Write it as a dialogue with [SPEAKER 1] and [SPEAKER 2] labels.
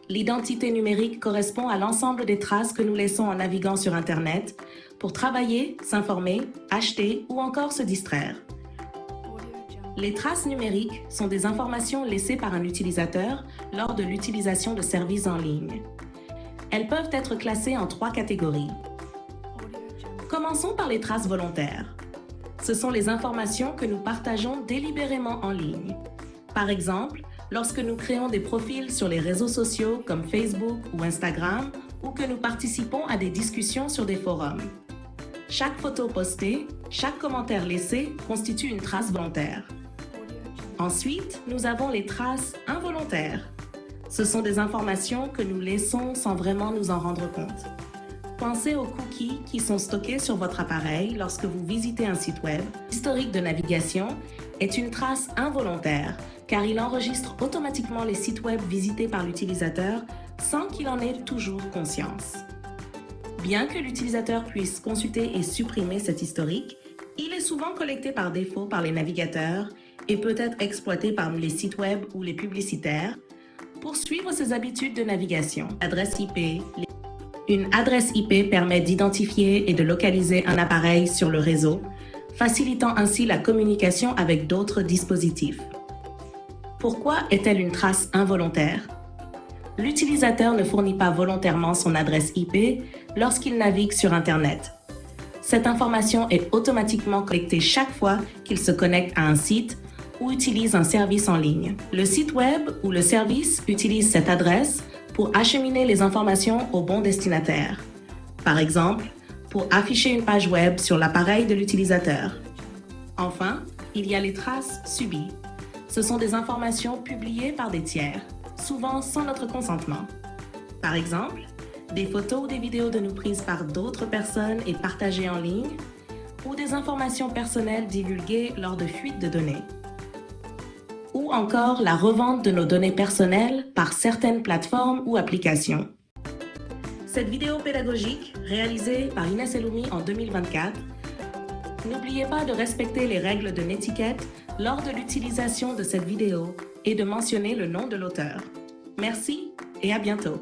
[SPEAKER 1] L'identité numérique correspond à l'ensemble des traces que nous laissons en naviguant sur Internet pour travailler, s'informer, acheter ou encore se distraire. Les traces numériques sont des informations laissées par un utilisateur lors de l'utilisation de services en ligne. Elles peuvent être classées en 3 catégories. Commençons par les traces volontaires. Ce sont les informations que nous partageons délibérément en ligne. Par exemple, lorsque nous créons des profils sur les réseaux sociaux comme Facebook ou Instagram ou que nous participons à des discussions sur des forums. Chaque photo postée, chaque commentaire laissé constitue une trace volontaire. Ensuite, nous avons les traces involontaires. Ce sont des informations que nous laissons sans vraiment nous en rendre compte. Pensez aux cookies qui sont stockés sur votre appareil lorsque vous visitez un site web. L'historique de navigation est une trace involontaire car il enregistre automatiquement les sites web visités par l'utilisateur sans qu'il en ait toujours conscience. Bien que l'utilisateur puisse consulter et supprimer cet historique, il est souvent collecté par défaut par les navigateurs et peut être exploité par les sites web ou les publicitaires pour suivre ses habitudes de navigation. Une adresse IP permet d'identifier et de localiser un appareil sur le réseau, facilitant ainsi la communication avec d'autres dispositifs. Pourquoi est-elle une trace involontaire? L'utilisateur ne fournit pas volontairement son adresse IP lorsqu'il navigue sur Internet. Cette information est automatiquement collectée chaque fois qu'il se connecte à un site ou utilise un service en ligne. Le site web ou le service utilise cette adresse pour acheminer les informations au bon destinataire. Par exemple, pour afficher une page web sur l'appareil de l'utilisateur. Enfin, il y a les traces subies. Ce sont des informations publiées par des tiers, souvent sans notre consentement. Par exemple, des photos ou des vidéos de nous prises par d'autres personnes et partagées en ligne, ou des informations personnelles divulguées lors de fuites de données. Ou encore la revente de nos données personnelles par certaines plateformes ou applications. Cette vidéo pédagogique, réalisée par Inès Eloumi en 2024, n'oubliez pas de respecter les règles de netiquette lors de l'utilisation de cette vidéo et de mentionner le nom de l'auteur. Merci et à bientôt.